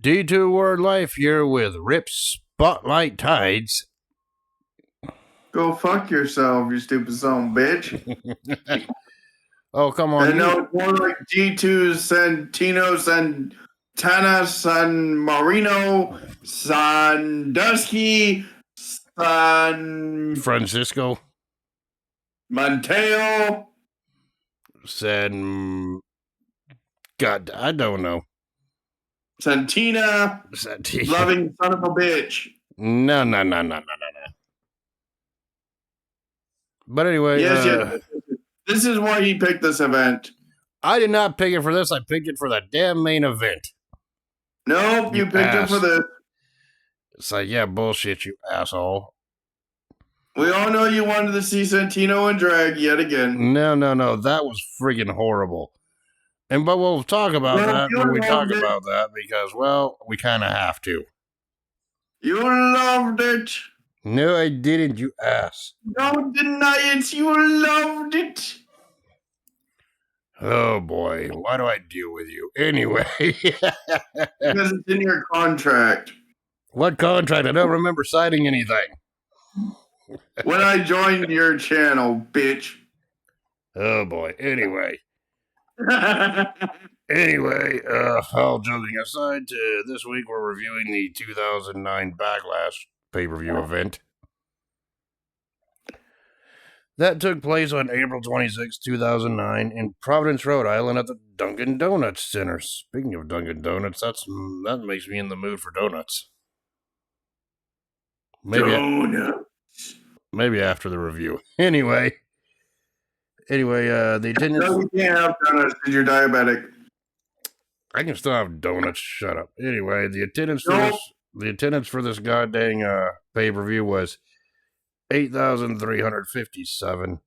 D2 Word Life here with Rip Spotlight Tides. Go fuck yourself, you stupid son of a bitch. Oh, come on. And no, it's more like G2 Santino Santana San Marino Sandusky San Francisco. Mateo San... God, I don't know. Santina loving son of a bitch. No. But anyway, Yes. This is why he picked this event. I did not pick it for this. I picked it for the damn main event. Nope, you picked it for this. It's like, yeah, bullshit, you asshole. We all know you wanted to see Santino and drag yet again. No. That was friggin' horrible. But we'll talk about that when we talk about that because, well, we kind of have to. You loved it. No, I didn't, you ass. Don't deny it. You loved it. Oh, boy. Why do I deal with you? Anyway. Because it's in your contract. What contract? I don't remember signing anything. When I joined your channel, bitch. Oh, boy. Anyway, all joking aside, this week we're reviewing the 2009 Backlash pay-per-view event. That took place on April 26, 2009 in Providence, Rhode Island at the Dunkin' Donuts Center. Speaking of Dunkin' Donuts, that makes me in the mood for donuts. Maybe after the review. Anyway, the attendance... No, you can't have donuts because you're diabetic. I can still have donuts. Shut up. Anyway, the attendance for this goddamn pay-per-view was 8,357.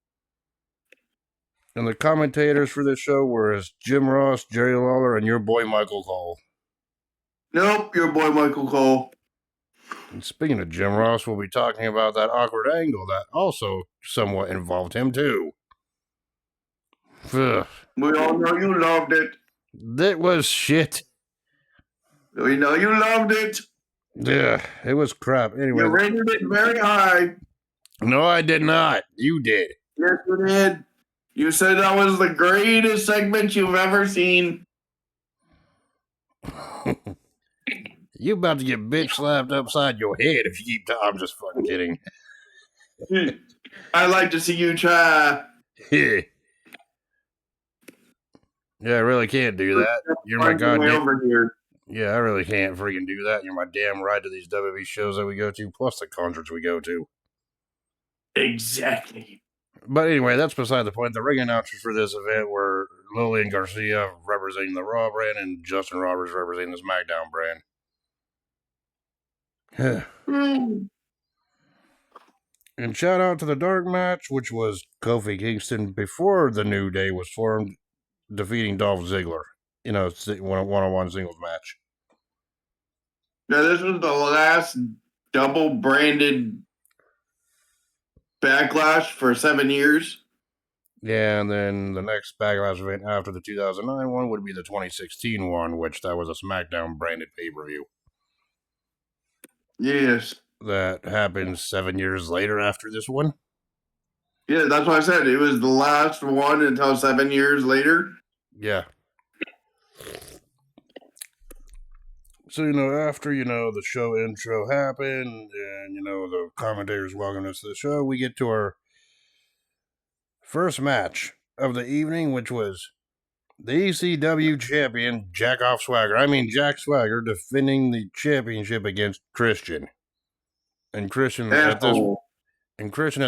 And the commentators for this show were Jim Ross, Jerry Lawler, and your boy Michael Cole. Nope, your boy Michael Cole. And speaking of Jim Ross, we'll be talking about that awkward angle that also somewhat involved him too. Ugh. We all know you loved it. That was shit. We know you loved it. Yeah, it was crap. Anyway, you rated it very high. No, I did not. You did. Yes, you did. You said that was the greatest segment you've ever seen. You about to get bitch slapped upside your head if you keep talking. I'm just fucking kidding. I'd like to see you try. Yeah, I really can't do that. You're my goddamn... over here. Yeah, I really can't freaking do that. You're my damn ride to these WWE shows that we go to, plus the concerts we go to. Exactly. But anyway, that's beside the point. The ring announcers for this event were Lillian Garcia representing the Raw brand and Justin Roberts representing the SmackDown brand. And shout out to the dark match, which was Kofi Kingston before the New Day was formed, defeating Dolph Ziggler in a one-on-one singles match. Now, this was the last double-branded Backlash for 7 years. Yeah, and then the next Backlash event after the 2009 one would be the 2016 one, which that was a SmackDown-branded pay-per-view. Yes. That happened 7 years later after this one. Yeah, that's what I said. It was the last one until 7 years later. Yeah. So, after, the show intro happened and, the commentators welcomed us to the show, we get to our first match of the evening, which was the ECW champion, Jack Swagger defending the championship against Christian. And Christian at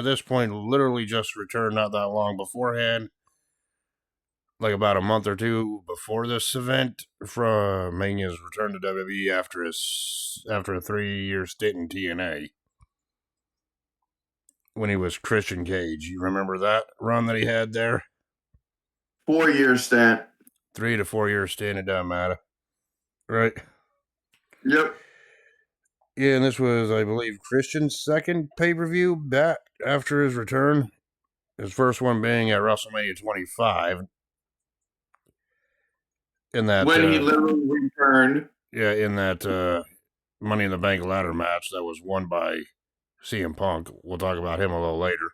this point literally just returned not that long beforehand, like about a month or two before this event, from making his return to WWE after a 3-year stint in TNA. When he was Christian Cage. You remember that run that he had there? 4-year stint. 3 to 4 year stint, it doesn't matter. Right? Yep. Yeah, and this was, I believe, Christian's second pay-per-view back after his return. His first one being at WrestleMania 25. In that, when he literally returned. Yeah, in that Money in the Bank ladder match that was won by CM Punk. We'll talk about him a little later.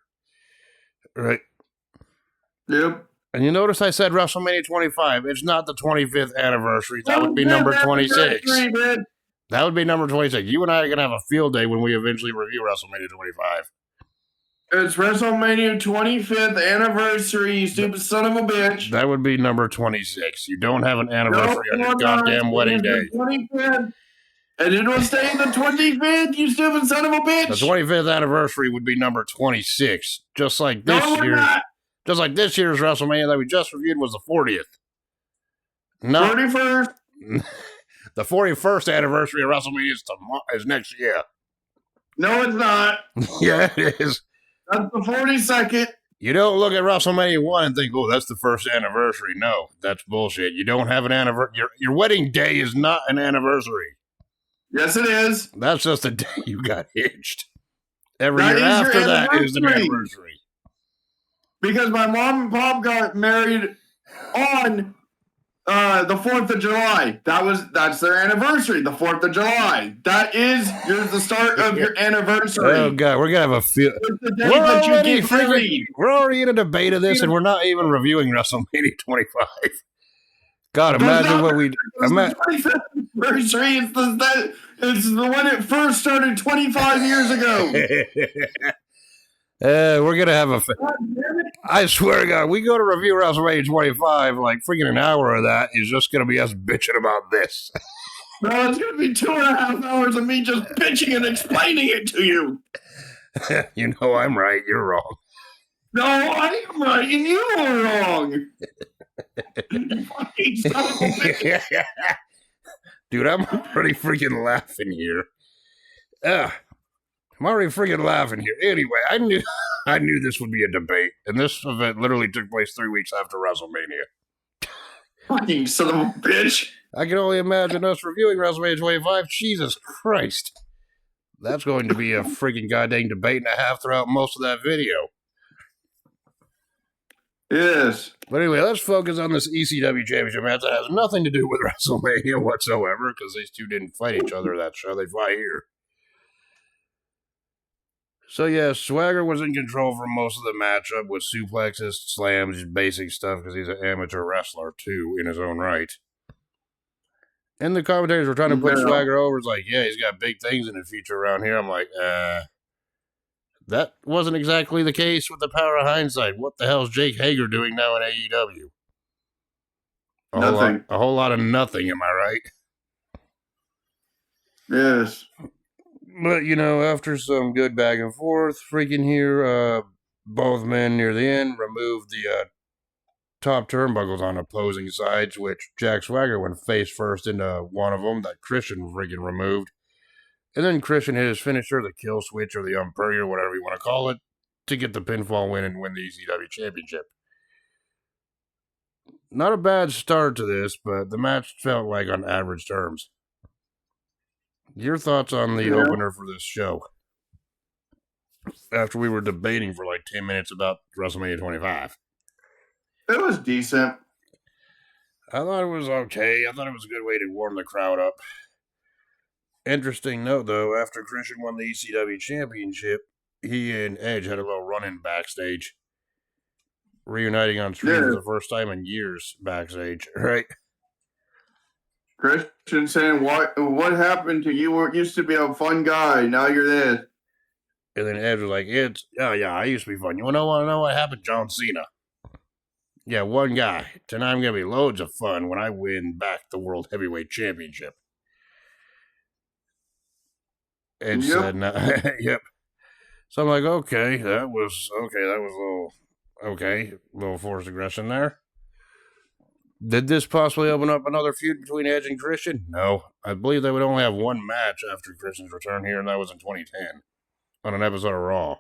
Right. Yep. And you notice I said WrestleMania 25. It's not the 25th anniversary. That would be number 26. That would be number 26. You and I are going to have a field day when we eventually review WrestleMania 25. It's WrestleMania 25th anniversary, you stupid son of a bitch. That would be number 26. You don't have an anniversary on your goddamn wedding day. 25th. And it will stay the 25th, you stupid son of a bitch. The 25th anniversary would be number 26. Just like this year. Just like this year's WrestleMania that we just reviewed was the 40th. No. 41st. The 41st anniversary of WrestleMania is next year. No, it's not. Yeah, it is. That's the 42nd. You don't look at WrestleMania 1 and think, oh, that's the first anniversary. No, that's bullshit. You don't have an anniversary. Your wedding day is not an anniversary. Yes, it is. That's just the day you got hitched. Every year after that is an anniversary. Because my mom and pop got married on the 4th of July. That's their anniversary, the 4th of July. That is the start of your anniversary. Oh God, we're gonna have a feel. We're already in a debate of this, and we're not even reviewing WrestleMania 25. God, imagine what we. Anniversary. It's the one it first started 25 years ago. We're gonna have a. I swear to God, we go to review WrestleMania 25. Like freaking an hour of that is just gonna be us bitching about this. No, it's gonna be 2.5 hours of me just bitching and explaining it to you. You know I'm right. You're wrong. No, I am right, and you are wrong. Fucking son of a bitch. Dude, I'm already freaking laughing here. I'm already freaking laughing here. Anyway, I knew this would be a debate, and this event literally took place 3 weeks after WrestleMania. Fucking son of a bitch. I can only imagine us reviewing WrestleMania 25. Jesus Christ. That's going to be a freaking goddamn debate and a half throughout most of that video. Yes. But anyway, let's focus on this ECW Championship match that has nothing to do with WrestleMania whatsoever, because these two didn't fight each other that show. They fight here. So yeah, Swagger was in control for most of the matchup with suplexes, slams, just basic stuff, because he's an amateur wrestler too, in his own right. And the commentators were trying to put Swagger over. It's like, yeah, he's got big things in the future around here. I'm like, that wasn't exactly the case with the power of hindsight. What the hell is Jake Hager doing now in AEW? Nothing. A whole lot of nothing, am I right? Yes. But, you know, after some good back and forth, freaking here, both men near the end removed the top turnbuckles on opposing sides, which Jack Swagger went face first into one of them that Christian freaking removed. And then Christian hit his finisher, the kill switch or the Umperia, whatever you want to call it, to get the pinfall win and win the ECW Championship. Not a bad start to this, but the match felt like on average terms. Your thoughts on the opener for this show? After we were debating for like 10 minutes about WrestleMania 25. It was decent. I thought it was okay. I thought it was a good way to warm the crowd up. Interesting note, though, after Christian won the ECW Championship, he and Edge had a little run-in backstage. Reuniting on screen for the first time in years backstage, right? Christian saying, what happened to you? You used to be a fun guy. Now you're this. And then Edge was like, yeah, I used to be fun. You want to know what happened? John Cena. Yeah, one guy. Tonight I'm going to be loads of fun when I win back the World Heavyweight Championship. Edge said, no. Yep. So I'm like, okay, that was a little forced aggression there. Did this possibly open up another feud between Edge and Christian? No. I believe they would only have one match after Christian's return here, and that was in 2010 on an episode of Raw.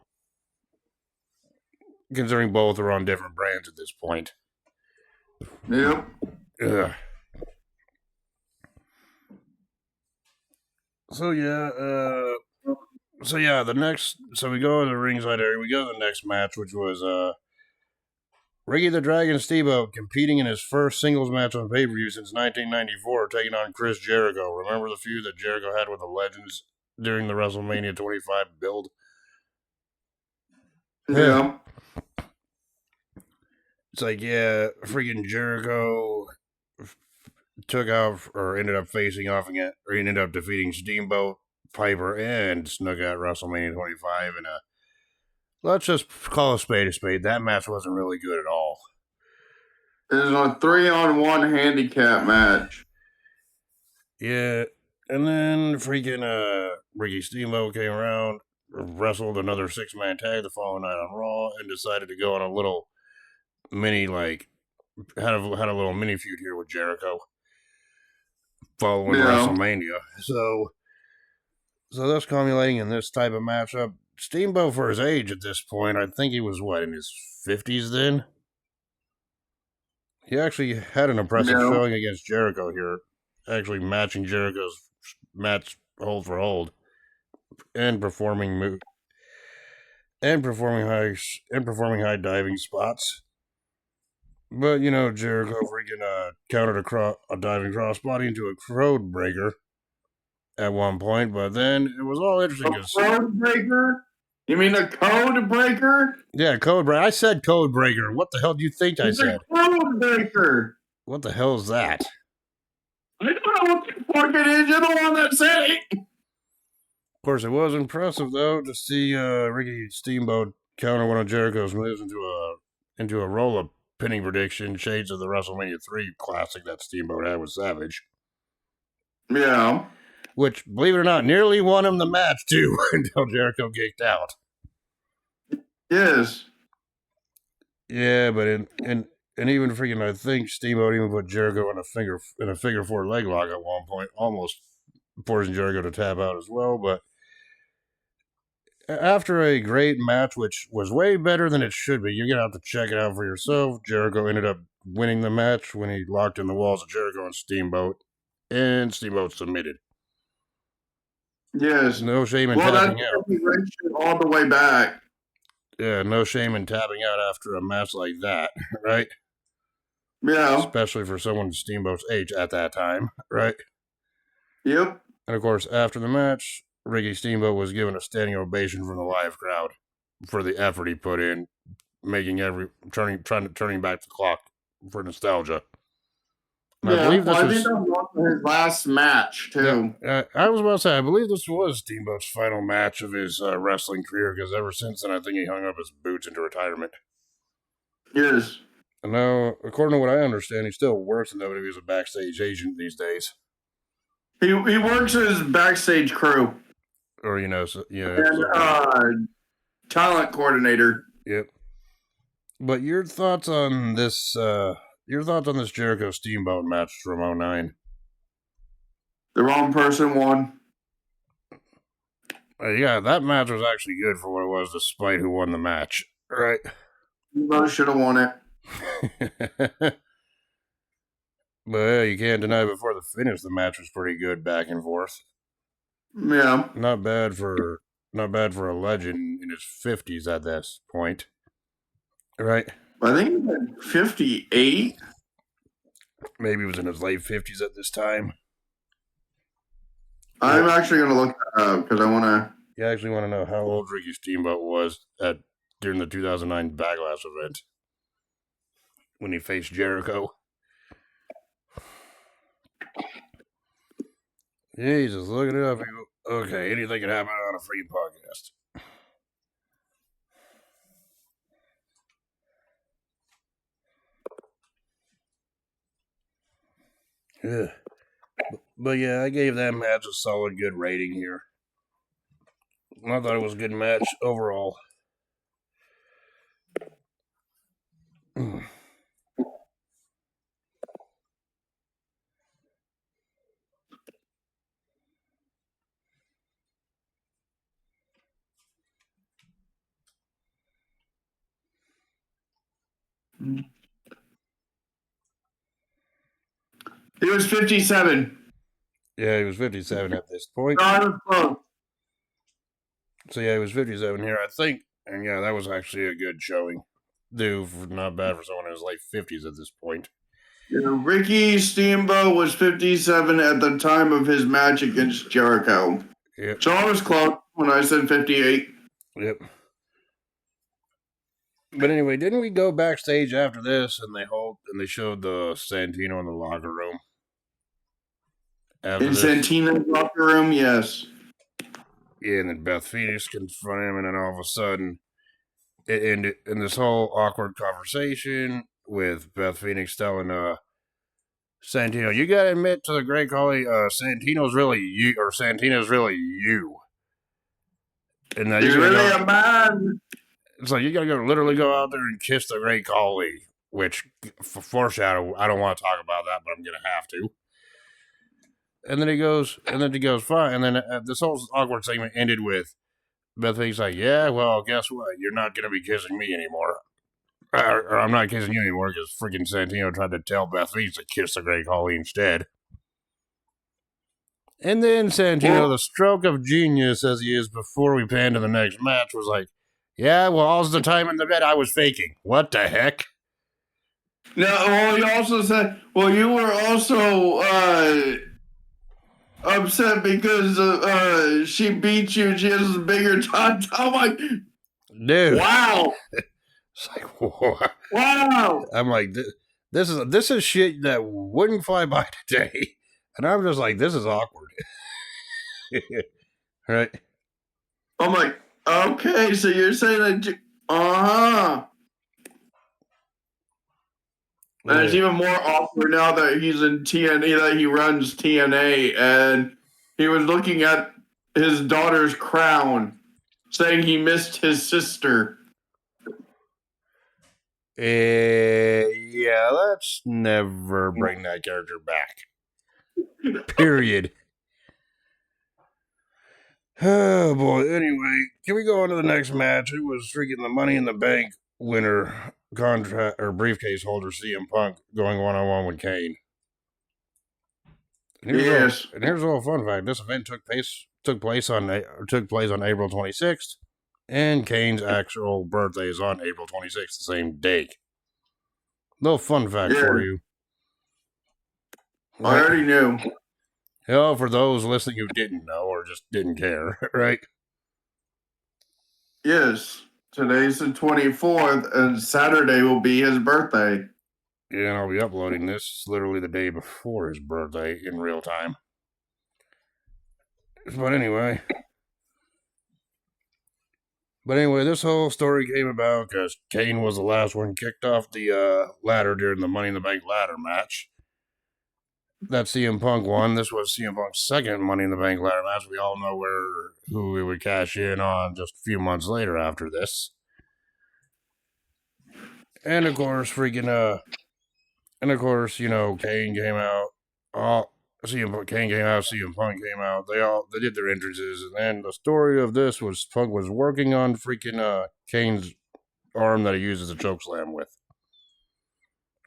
Considering both are on different brands at this point. Yep. Ugh. So we go to the ringside area. We go to the next match, which was Ricky the Dragon Steamboat competing in his first singles match on pay-per-view since 1994, taking on Chris Jericho. Remember the feud that Jericho had with the Legends during the WrestleMania 25 build? Yeah. It's like, yeah, freaking Jericho took off or ended up facing off again, or he ended up defeating Steamboat, Piper, and snuck out WrestleMania 25. And let's just call a spade a spade. That match wasn't really good at all. It was a 3-on-1 handicap match. Yeah, and then freaking Ricky Steamboat came around, wrestled another 6-man tag the following night on Raw, and decided to go on a little mini had a little mini feud here with Jericho following WrestleMania. So that's culminating in this type of matchup. Steamboat, for his age at this point, I think he was in his 50s then. He actually had an impressive showing against Jericho here, actually matching Jericho's match hold for hold, and performing high diving spots. But Jericho freaking countered a diving crossbody into a code breaker at one point, but then it was all interesting. A code breaker? You mean a code breaker? Yeah, code breaker. I said code breaker. What the hell do you think I said? Code breaker. What the hell is that? I don't know what the fuck it is. You're the one that said it. Of course, it was impressive though to see Ricky Steamboat counter one of Jericho's moves into a roll-up pinning prediction, shades of the WrestleMania 3 classic that Steamboat had with Savage. Yeah. Which, believe it or not, nearly won him the match too until Jericho kicked out. Yes. Yeah, but and even freaking, I think Steamboat even put Jericho in a figure 4 leg lock at one point, almost forcing Jericho to tap out as well. But after a great match, which was way better than it should be, you're gonna have to check it out for yourself. Jericho ended up winning the match when he locked in the walls of Jericho and Steamboat submitted. Yes. No shame in tapping out. All the way back. Yeah, no shame in tapping out after a match like that, right? Yeah. Especially for someone Steamboat's age at that time, right? Yep. And of course, after the match, Ricky Steamboat was given a standing ovation from the live crowd for the effort he put in, turning back the clock for nostalgia. And I believe I think that was his last match too. Yeah, I was about to say, I believe this was Steamboat's final match of his wrestling career, because ever since then, I think he hung up his boots into retirement. Yes. And now, according to what I understand, he still works in WWE as a backstage agent these days. He works as backstage crew. Or, and talent coordinator. Yep. But your thoughts on this Jericho Steamboat match from 2009? The wrong person won. Yeah, that match was actually good for what it was, despite who won the match. Right? You both should have won it. But yeah, you can't deny before the finish, the match was pretty good back and forth. Yeah. Not bad for a legend in his 50s at this point. Right? I think he was 58. Maybe he was in his late 50s at this time. I'm actually going to look that up because I want to... You actually want to know how old Ricky Steamboat was during the 2009 Backlash event when he faced Jericho. Jesus, looking it up. Okay, anything can happen on a freaking podcast. Yeah. But yeah, I gave that match a solid good rating here. I thought it was a good match overall. He was 57. Yeah, he was 57 at this point. So yeah, he was 57 here, I think. And yeah, that was actually a good showing. do. Not bad for someone in his late 50s at this point. Ricky Steamboat was 57 at the time of his match against Jericho. Yep. So I was close when I said 58. Yep. But anyway, didn't we go backstage after this and they showed the Santino in the locker room? In Santino's locker room, yes. Yeah, and then Beth Phoenix confronted him, and then all of a sudden, it ended in this whole awkward conversation with Beth Phoenix telling Santino, "You gotta admit to the great Khali, Santino's really you, or Santino's really you." And He's really a man. It's like you gotta literally go out there and kiss the great Khali, which foreshadow. I don't want to talk about that, but I'm gonna have to. And then he goes, fine. And then this whole awkward segment ended with Beth Phoenix like, "Yeah, well, guess what? You're not gonna be kissing me anymore, or I'm not kissing you anymore because freaking Santino tried to tell Beth Phoenix to kiss the great Khali instead." And then Santino, the stroke of genius as he is before we pan to the next match, was like, "Yeah, well, all the time in the bed I was faking. What the heck?" No, well, he also said, well, you were also upset because she beat you and she has a bigger top. I'm like, dude. Wow. It's like, what? Wow. I'm like, this is shit that wouldn't fly by today. And I'm just like, this is awkward. Right? I'm like, okay, so you're saying that, uh-huh. And it's even more awkward now that he's in TNA, that he runs TNA, and he was looking at his daughter's crown, saying he missed his sister. Yeah, let's never bring that character back. Period. Oh boy. Anyway, can we go on to the next match? It was freaking the Money in the Bank winner, contract or briefcase holder CM Punk going 1-on-1 with Kane. And here's a little fun fact: this event took place on April 26th, and Kane's actual birthday is on April 26th, the same day. Little fun fact for you. I already knew. Hell, for those listening who didn't know or just didn't care, right? Yes. Today's the 24th, and Saturday will be his birthday. Yeah, and I'll be uploading this literally the day before his birthday in real time. But anyway, this whole story came about because Kane was the last one kicked off the ladder during the Money in the Bank ladder match that CM Punk won. This was CM Punk's second Money in the Bank ladder match. We all know who he would cash in on just a few months later after this. And of course, Kane came out. Kane came out, CM Punk came out. They did their entrances, and then the story of this was Punk was working on freaking Kane's arm that he uses a chokeslam with,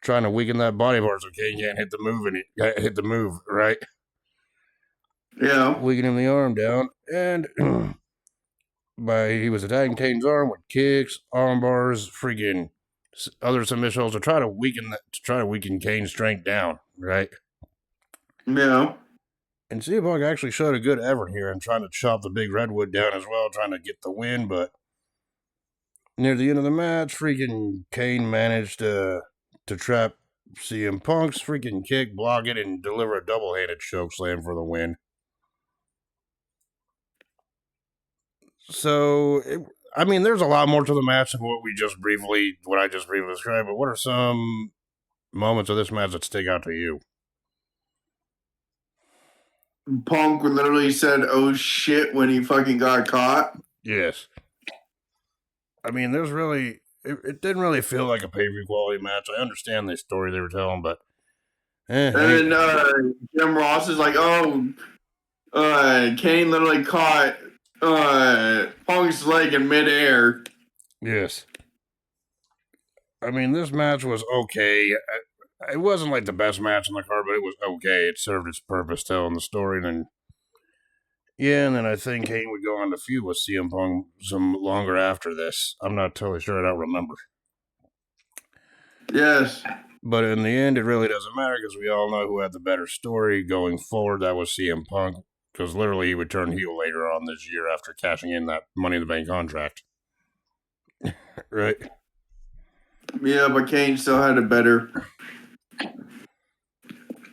trying to weaken that body part so Kane can't hit the move, right? Yeah, weakening the arm down, and he was attacking Kane's arm with kicks, arm bars, freaking other submissions to try to weaken Kane's strength down, right? Yeah. And CM Punk actually showed a good effort here in trying to chop the big redwood down as well, trying to get the win, but near the end of the match, freaking Kane managed to trap CM Punk's freaking kick, block it, and deliver a double-handed chokeslam for the win. So, there's a lot more to the match than what I just briefly described, but what are some moments of this match that stick out to you? Punk literally said, "Oh shit," when he fucking got caught. Yes. There's really... It didn't really feel like a pay-per-view quality match. I understand the story they were telling, but... And then Jim Ross is like, Kane literally caught Punk's leg in midair. Yes. This match was okay. It wasn't like the best match on the card, but it was okay. It served its purpose telling the story. And then I think Kane would go on to feud with CM Punk some longer after this. I'm not totally sure. I don't remember. Yes. But in the end, it really doesn't matter because we all know who had the better story going forward. That was CM Punk, because literally he would turn heel later on this year after cashing in that Money in the Bank contract. Right? Yeah, but Kane still had it better.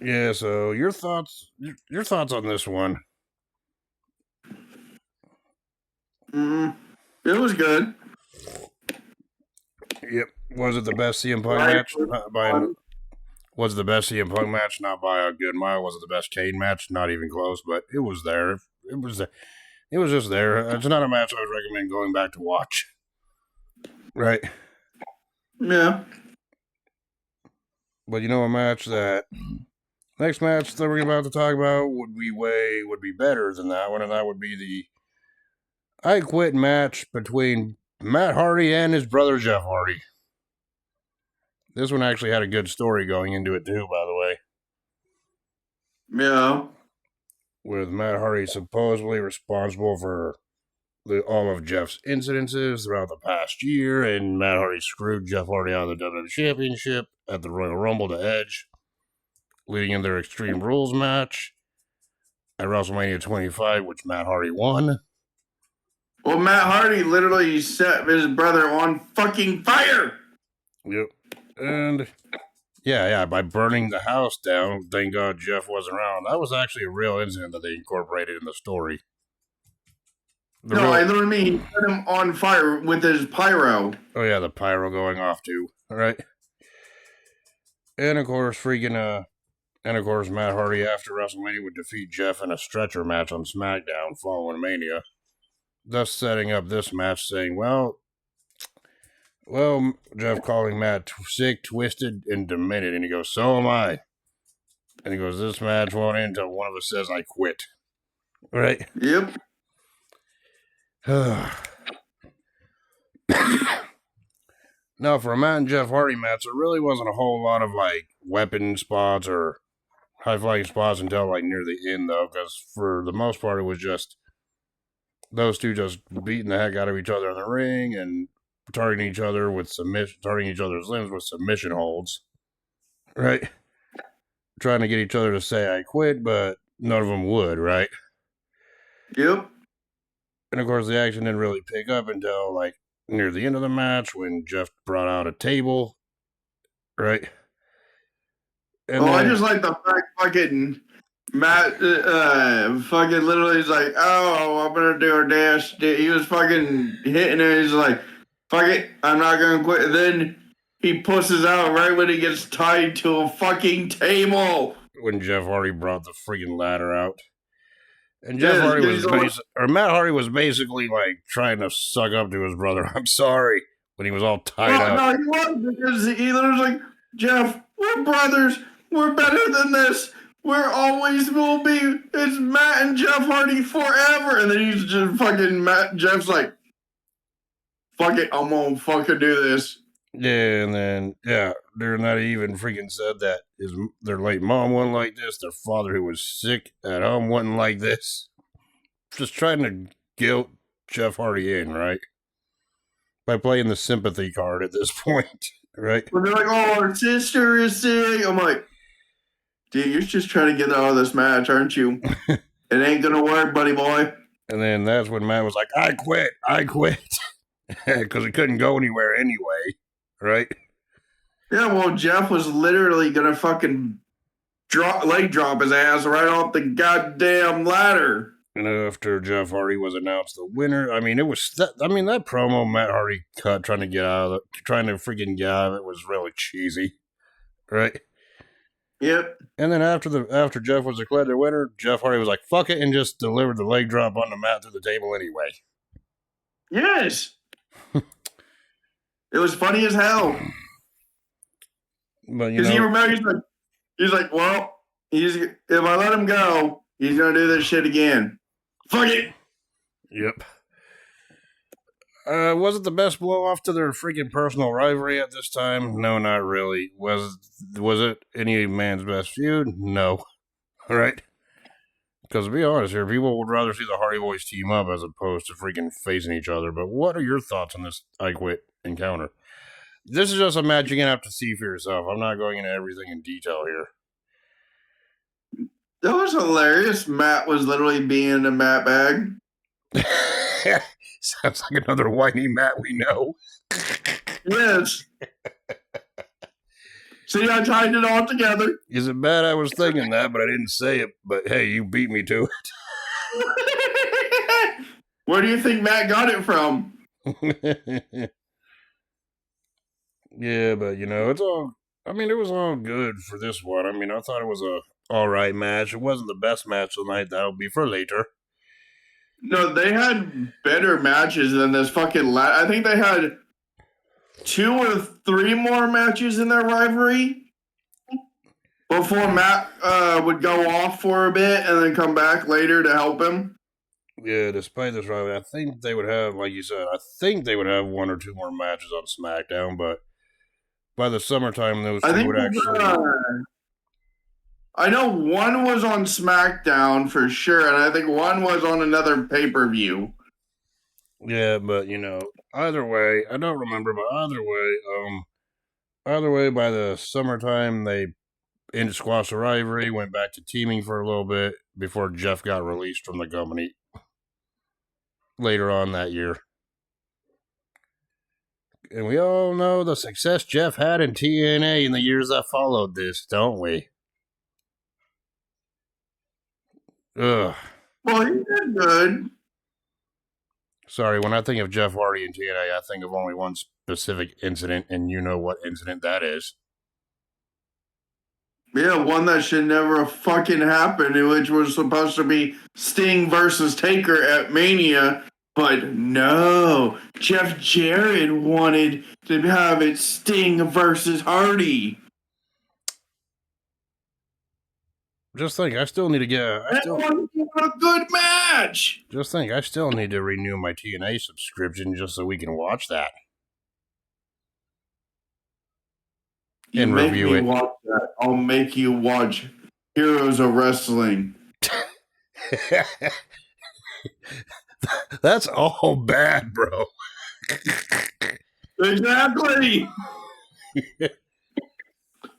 Yeah, so your thoughts on this one. It was good. Yep. Was it the best CM Punk match? Was it the best CM Punk match? Not by a good mile. Was it the best Kane match? Not even close, but it was there. It was just there. It's not a match I would recommend going back to watch. Right? Yeah. But you know, a match that next match that we're about to talk about would be better than that one, and that would be the I Quit match between Matt Hardy and his brother Jeff Hardy. This one actually had a good story going into it too, by the way. Yeah. With Matt Hardy supposedly responsible for all of Jeff's incidences throughout the past year, and Matt Hardy screwed Jeff Hardy out of the WWE Championship at the Royal Rumble to Edge, leading in their Extreme Rules match at WrestleMania 25, which Matt Hardy won. Well, Matt Hardy literally set his brother on fucking fire. Yep. And yeah, by burning the house down, thank God Jeff wasn't around. That was actually a real incident that they incorporated in the story. I literally mean he set him on fire with his pyro. Oh yeah, the pyro going off too. All right. And of course, Matt Hardy after WrestleMania would defeat Jeff in a stretcher match on SmackDown following Mania, thus setting up this match, saying, well, Jeff calling Matt sick, twisted, and demented, and he goes, so am I. And he goes, this match won't end until one of us says I quit. Right? Yep. Now, for a Matt and Jeff Hardy match, there really wasn't a whole lot of like weapon spots or high flying spots until like near the end, though, because for the most part, it was just those two just beating the heck out of each other in the ring and targeting each other with targeting each other's limbs with submission holds, right? Trying to get each other to say I quit, but none of them would, right? Yep. And of course, the action didn't really pick up until like near the end of the match when Jeff brought out a table, right? And I just like the fact fucking Matt fucking literally is like, oh, I'm gonna do a dash. He was fucking hitting it. He's like, fuck it, I'm not gonna quit. And then he pushes out right when he gets tied to a fucking table. When Jeff Hardy brought the freaking ladder out. And Matt Hardy was basically like trying to suck up to his brother. I'm sorry, when he was all tied up. No, he was, because he was like, Jeff, we're brothers. We're better than this. We're always will be. It's Matt and Jeff Hardy forever. And then he's just fucking Jeff's like, fuck it, I'm gonna fucking do this. Yeah, and then during that he even freaking said that their late mom wasn't like this, their father who was sick at home wasn't like this. Just trying to guilt Jeff Hardy in, right? By playing the sympathy card at this point, right? When they're like, oh, our sister is sick. I'm like, dude, you're just trying to get out of this match, aren't you? It ain't gonna work, buddy boy. And then that's when Matt was like, I quit. Because he couldn't go anywhere anyway. Right? Yeah, well, Jeff was literally gonna fucking leg drop his ass right off the goddamn ladder. And after Jeff Hardy was announced the winner, I mean, that promo Matt Hardy cut trying to freaking get out of it was really cheesy, right? Yep. And then after Jeff was declared the winner, Jeff Hardy was like, "Fuck it," and just delivered the leg drop on the mat through the table anyway. Yes. It was funny as hell. But because he remembers, he's like, well, if I let him go, he's gonna do this shit again. Fuck it. Yep. Was it the best blow off to their freaking personal rivalry at this time? No, not really. Was it any man's best feud? No. All right. Because to be honest here, people would rather see the Hardy Boys team up as opposed to freaking facing each other. But what are your thoughts on this I Quit encounter? This is just a match you're going to have to see for yourself. I'm not going into everything in detail here. That was hilarious. Matt was literally being a Matt bag. Sounds like another whiny Matt we know. Yes. See, I tied it all together. Is it bad I was thinking that, but I didn't say it? But hey, you beat me to it. Where do you think Matt got it from? Yeah, but it's all. I mean, it was all good for this one. I mean, I thought it was a all right match. It wasn't the best match of the night. That'll be for later. No, they had better matches than this fucking. I think they had 2 or 3 more matches in their rivalry before Matt would go off for a bit and then come back later to help him. Yeah, despite this rivalry, I think they would have, like you said, I think they would have 1 or 2 more matches on SmackDown, but by the summertime, those two would actually. I know 1 was on SmackDown for sure, and I think 1 was on another pay-per-view. Yeah, but either way, I don't remember, but either way, by the summertime, they ended squash the rivalry, went back to teaming for a little bit before Jeff got released from the company later on that year. And we all know the success Jeff had in TNA in the years that followed this, don't we? Ugh. Well, he did good. Sorry, when I think of Jeff Hardy in TNA, I think of only one specific incident, and you know what incident that is. Yeah, one that should never fucking happen, which was supposed to be Sting versus Taker at Mania. But no, Jeff Jarrett wanted to have it Sting versus Hardy. Just think, I still need to get That was a good match. Just think, I still need to renew my TNA subscription just so we can watch that. And review it. Watch that. I'll make you watch Heroes of Wrestling. That's all bad, bro. Exactly.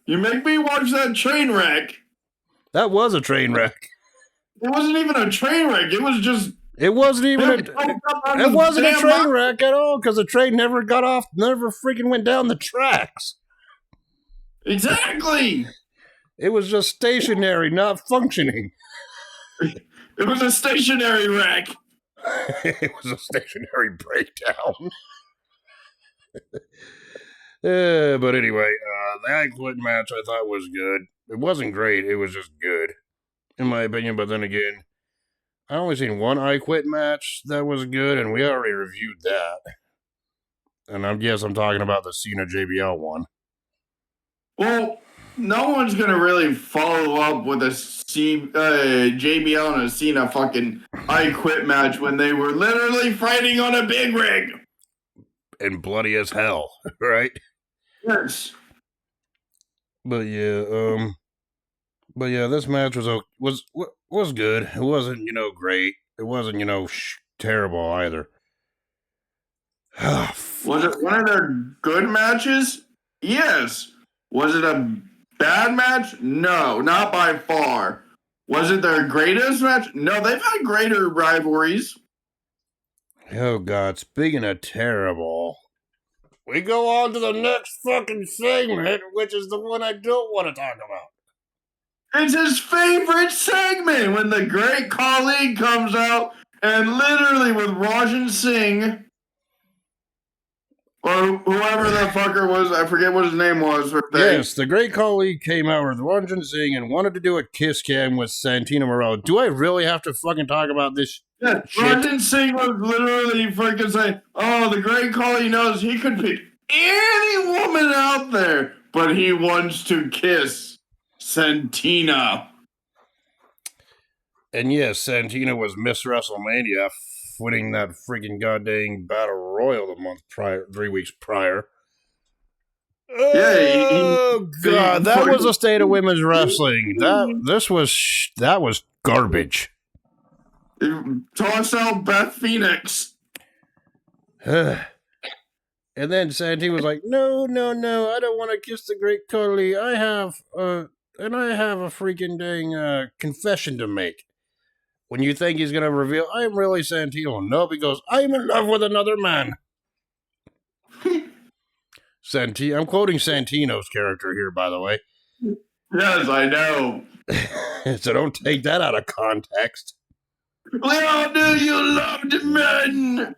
You make me watch that train wreck. That was a train wreck. It wasn't even a train wreck. It was just. It wasn't even it wasn't a train wreck at all because the train never got off, never freaking went down the tracks. Exactly. It was just stationary, not functioning. It was a stationary wreck. It was a stationary breakdown. But anyway, the I Quit match I thought was good. It wasn't great. It was just good, in my opinion. But then again, I only seen one I Quit match that was good, and we already reviewed that. And I'm talking about the Cena JBL one. Well, no one's gonna really follow up with a JBL and a Cena fucking I Quit match when they were literally fighting on a big rig and bloody as hell, right? Yes. But yeah, this match was good. It wasn't great. It wasn't terrible either. Was it one of their good matches? Yes. Was it a bad match? No, not by far. Was it their greatest match? No, they've had greater rivalries. Oh God! Speaking of terrible. We go on to the next fucking segment, which is the one I don't want to talk about. It's his favorite segment when the Great Khali comes out and literally with Rajan Singh or whoever that fucker was, I forget what his name was. Yes, the Great Khali came out with Rajan Singh and wanted to do a kiss cam with Santino Marella. Do I really have to fucking talk about this? Yeah, Rajan Singh was literally freaking saying, "Oh, the Great Khali knows he could pick any woman out there, but he wants to kiss Santina." And yes, Santina was Miss WrestleMania, winning that freaking goddamn Battle Royal 3 weeks prior. Oh God, that was the state of women's wrestling. That was garbage. Toss out Beth Phoenix. And then Santino was like, no, I don't want to kiss the great Carly. I have a freaking dang confession to make. When you think he's going to reveal, I'm really Santino. No, he goes, I'm in love with another man. I'm quoting Santino's character here, by the way. Yes, I know. So don't take that out of context. Little do you love the men.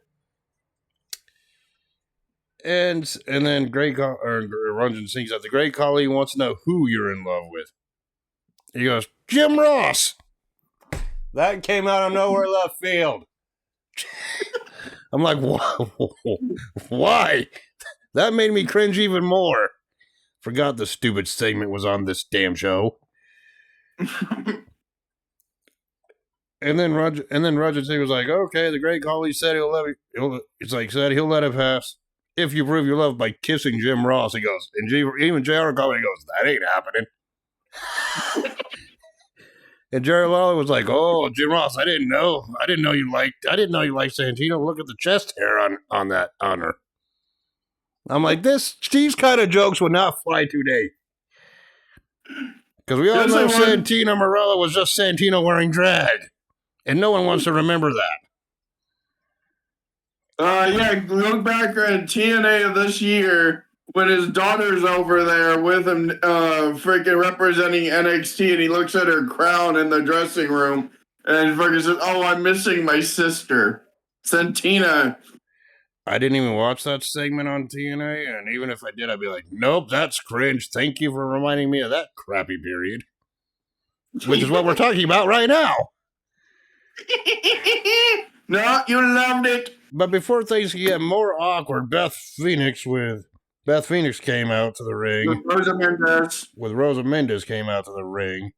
And then Runyon sings out, the great Khali wants to know who you're in love with. He goes, Jim Ross. That came out of nowhere left field. I'm like, why? That made me cringe even more. Forgot the stupid segment was on this damn show. And then Roger was like, okay, the great Khali said he'll let he'll let it pass if you prove your love by kissing Jim Ross. He goes, and even JR Khali goes, that ain't happening. And Jerry Lawler was like, oh, Jim Ross, I didn't know you liked Santino. Look at the chest hair on her. I'm like, these kind of jokes would not fly today. Because we all know Santino Marella was just Santino wearing drag. And no one wants to remember that. Yeah, look back at TNA of this year when his daughter's over there with him, freaking representing NXT, and he looks at her crown in the dressing room, and freaking says, oh, I'm missing my sister, Santina. I didn't even watch that segment on TNA, and even if I did, I'd be like, nope, that's cringe. Thank you for reminding me of that crappy period. Which is what we're talking about right now. No, you loved it. But before things could get more awkward, Beth Phoenix came out to the ring. With Rosa Mendez came out to the ring.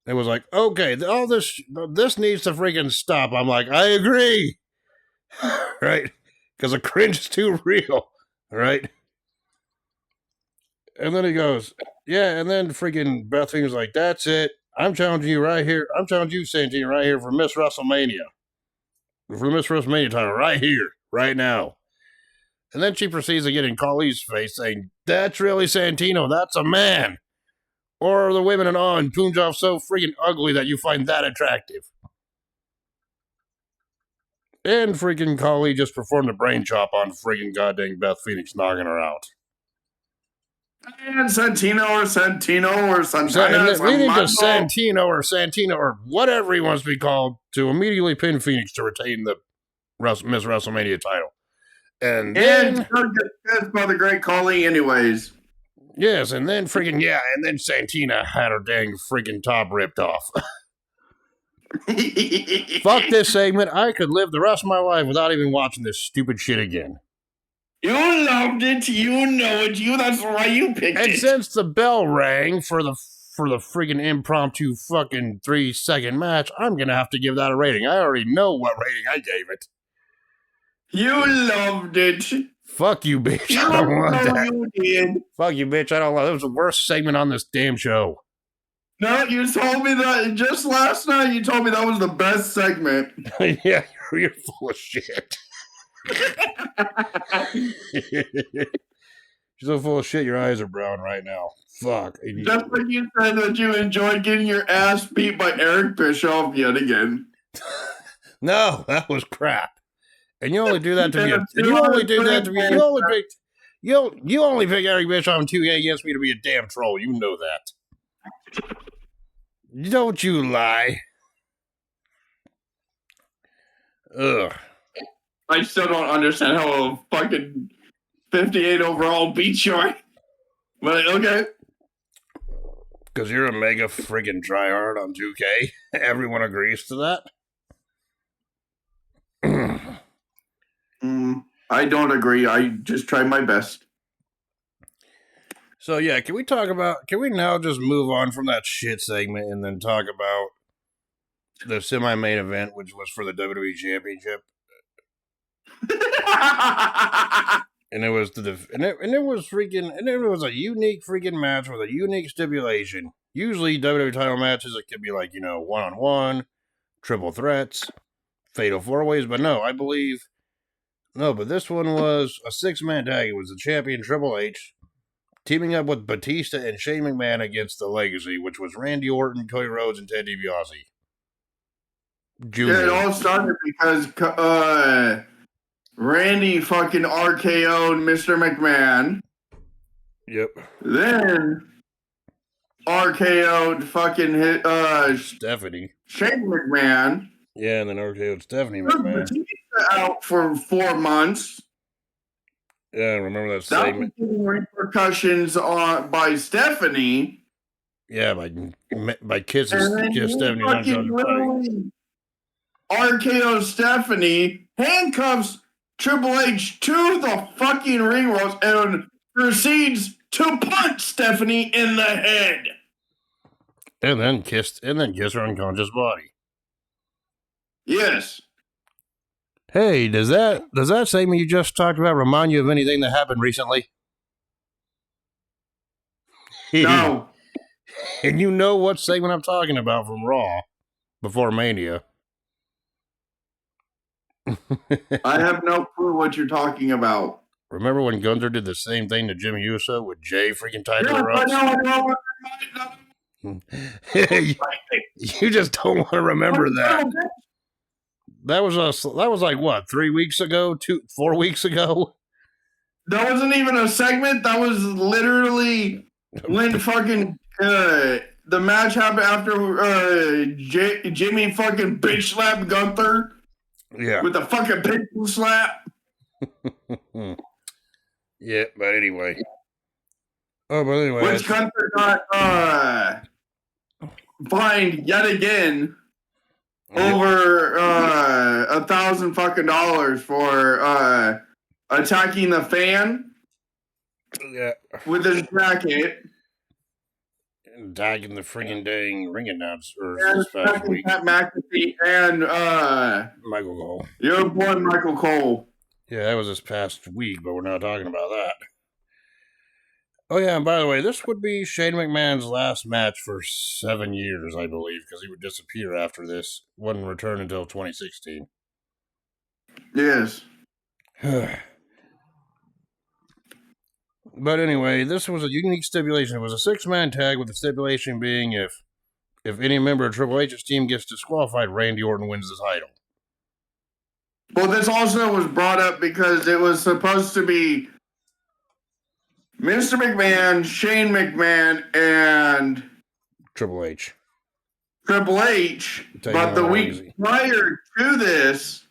It was like, okay, all this needs to freaking stop. I'm like, I agree. Right? Because the cringe is too real. Right? And then he goes, yeah, and then freaking Beth Phoenix was like, that's it. I'm challenging you right here. I'm challenging you, Santino, right here for Miss WrestleMania. For Miss WrestleMania title, right here, right now. And then she proceeds to get in Khali's face, saying, that's really Santino. That's a man. Or are the women in awe and Punjab so freaking ugly that you find that attractive? And freaking Khali just performed a brain chop on freaking goddamn Beth Phoenix, knocking her out. And Santino or Santana. Leading to Santino or whatever he wants to be called to immediately pin Phoenix to retain the Miss WrestleMania title. And then by the great Khali anyways. Yes, and then and then Santina had her dang freaking top ripped off. Fuck this segment. I could live the rest of my life without even watching this stupid shit again. You loved it. You know it. That's why you picked it. And since the bell rang for the freaking impromptu fucking 3-second match, I'm gonna have to give that a rating. I already know what rating I gave it. You loved it. Fuck you, bitch. I don't want that. You did. Fuck you, bitch. I don't want that. It was the worst segment on this damn show. No, you told me that just last night. You told me that was the best segment. Yeah, you're full of shit. You're so full of shit, your eyes are brown right now. Fuck. Just like you said that you enjoyed getting your ass beat by Eric Bischoff yet again. No, that was crap. And you only do that to me. You only do that to me. You only pick Eric Bischoff and 2K against me to be a damn troll. You know that. Don't you lie. Ugh. I still don't understand how a fucking 58 overall beats you. But okay. Because you're a mega friggin' tryhard on 2K. Everyone agrees to that. I don't agree. I just try my best. So yeah, can we now just move on from that shit segment and then talk about the semi-main event, which was for the WWE Championship? And it was it was a unique freaking match with a unique stipulation. Usually WWE title matches, it could be like, one-on-one, triple threats, fatal four-ways, but no, I believe No, but this one was a 6-man tag. It was the champion Triple H teaming up with Batista and Shane McMahon against the Legacy, which was Randy Orton, Cody Rhodes, and Ted DiBiase. Yeah, it Jr. all started because Randy fucking RKO'd Mr. McMahon. Yep. Then RKO'd fucking Stephanie. Shane McMahon. Yeah, and then RKO'd Stephanie Took McMahon. Batista out for 4 months. Yeah, I remember that That segment. was repercussions by Stephanie. Yeah, by kissing And then he Stephanie on fucking literally RKO Stephanie, handcuffs Triple H to the fucking ring ropes, and proceeds to punch Stephanie in the head. And then kiss her unconscious body. Yes. Hey, does that segment you just talked about remind you of anything that happened recently? No. And you know what segment I'm talking about from Raw before Mania. I have no clue what you're talking about. Remember when Gunther did the same thing to Jimmy Uso with Jay freaking tied to the I ropes? know. You just don't want to remember that. That was like what, 3 weeks ago, 4 weeks ago? That wasn't even a segment. That was literally when fucking the match happened after Jimmy fucking bitch slapped Gunther. Yeah. With the fucking pistol slap. Yeah, but anyway. Which Gunther got fined yet again over $1,000 fucking dollars for attacking the fan. Yeah. With his jacket. Attacking the friggin' dang ring announcer And this past week. Pat McAfee and Michael Cole. Your boy Michael Cole. Yeah, that was this past week, but we're not talking about that. Oh yeah, and by the way, this would be Shane McMahon's last match for 7 years, I believe, because he would disappear after this. Wouldn't return until 2016. Yes. But anyway, this was a unique stipulation. It was a 6-man tag, with the stipulation being if any member of Triple H's team gets disqualified, Randy Orton wins the title. Well, this also was brought up because it was supposed to be Mr. McMahon, Shane McMahon, and Triple H. But the week prior to this,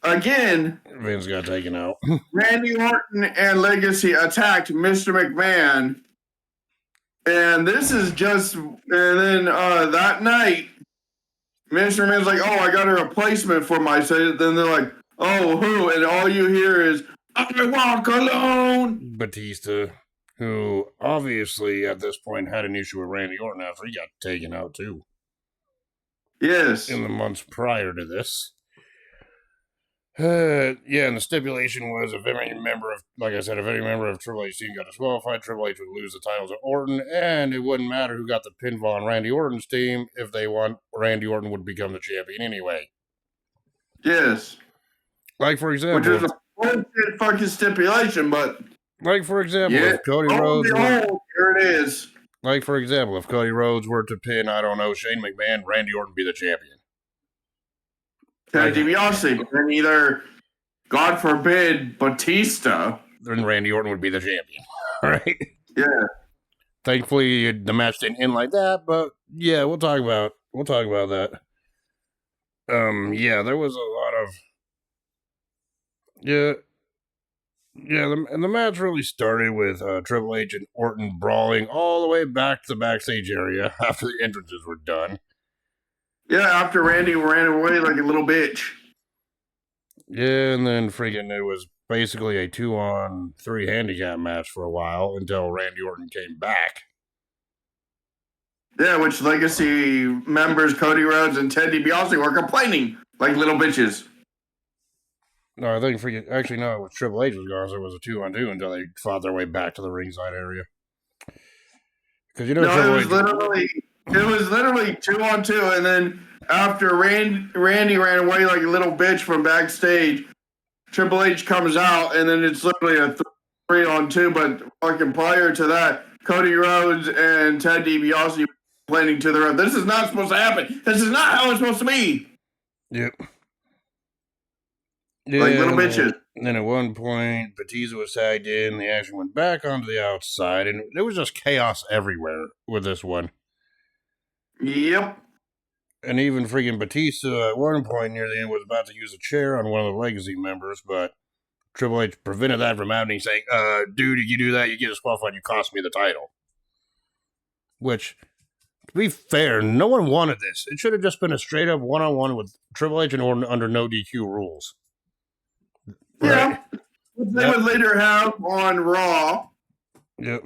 again, Vince got taken out. Randy Orton and Legacy attacked Mr. McMahon. And this is just, and then that night, Mr. McMahon's like, oh, I got a replacement for myself. Then they're like, oh, who? And all you hear is, I walk alone. Batista, who obviously at this point had an issue with Randy Orton after he got taken out too. Yes. In the months prior to this. Yeah, and the stipulation was if any member of Triple H's team got disqualified, Triple H would lose the titles to Orton, and it wouldn't matter who got the pinfall on Randy Orton's team. If they won, Randy Orton would become the champion anyway. Yes. Like, for example... Which is a bullshit fucking stipulation, but... Like, for example, if Cody Rhodes... Here it is. Like, for example, if Cody Rhodes were to pin, I don't know, Shane McMahon, Randy Orton would be the champion. Ted DiBiase, and either, God forbid, Batista. Then Randy Orton would be the champion. Right? Yeah. Thankfully, the match didn't end like that, but yeah, we'll talk about that. Yeah, there was a lot of... And the match really started with Triple H and Orton brawling all the way back to the backstage area after the entrances were done. Yeah, after Randy ran away like a little bitch. Yeah, and then it was basically a 2-on-3 handicap match for a while until Randy Orton came back. Yeah, which Legacy members Cody Rhodes and Ted DiBiase were complaining like little bitches. No, I think actually no, it was Triple H was gone, so it was a 2-on-2 until they fought their way back to the ringside area. Because it was literally 2-on-2, and then after Randy ran away like a little bitch from backstage, Triple H comes out, and then it's literally a 3-on-2. But fucking prior to that, Cody Rhodes and Ted DiBiase complaining to the ref, this is not supposed to happen. This is not how it's supposed to be. Yep. Like little bitches. And then at one point, Batista was tagged in. The action went back onto the outside, and there was just chaos everywhere with this one. Yep. And even freaking Batista at one point near the end was about to use a chair on one of the Legacy members, but Triple H prevented that from happening, saying, dude, if you do that, you get disqualified, you cost me the title. Which, to be fair, no one wanted this. It should have just been a straight-up one-on-one with Triple H and Orton under no DQ rules. Right? Yeah. Which they would later have on Raw. Yep.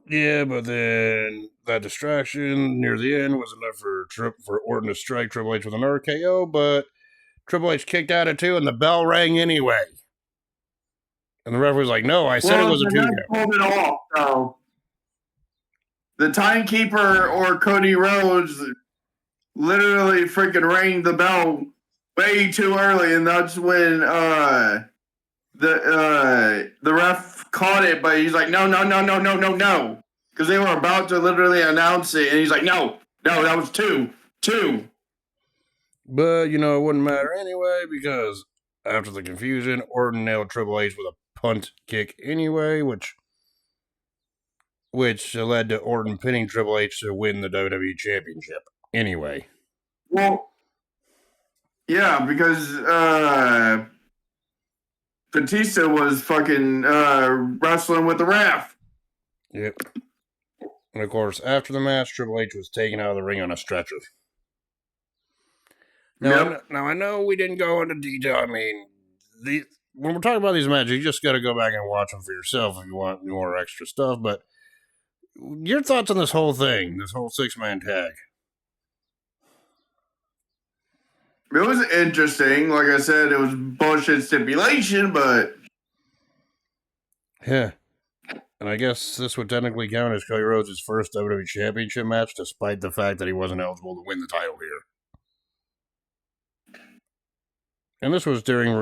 Yeah, but then that distraction near the end was enough for Orton to strike Triple H with an RKO, but Triple H kicked out at 2 and the bell rang anyway. And the referee was like, no, I said it was a 2 count. Pulled it off, so the timekeeper or Cody Rhodes literally freaking rang the bell way too early, and that's when the ref caught it, but he's like, no, because they were about to literally announce it, and he's like, no, that was 2. But, it wouldn't matter anyway, because after the confusion, Orton nailed Triple H with a punt kick anyway, which led to Orton pinning Triple H to win the WWE Championship anyway. Well, yeah, because Batista was fucking wrestling with the ref. Yep. And of course, after the match, Triple H was taken out of the ring on a stretcher. Now, now I know we didn't go into detail. I mean, when we're talking about these matches, you just got to go back and watch them for yourself if you want more extra stuff. But your thoughts on this whole thing, this whole 6-man tag? It was interesting. Like I said, it was bullshit stipulation, but yeah. And I guess this would technically count as Cody Rhodes' first WWE Championship match, despite the fact that he wasn't eligible to win the title here. And this was during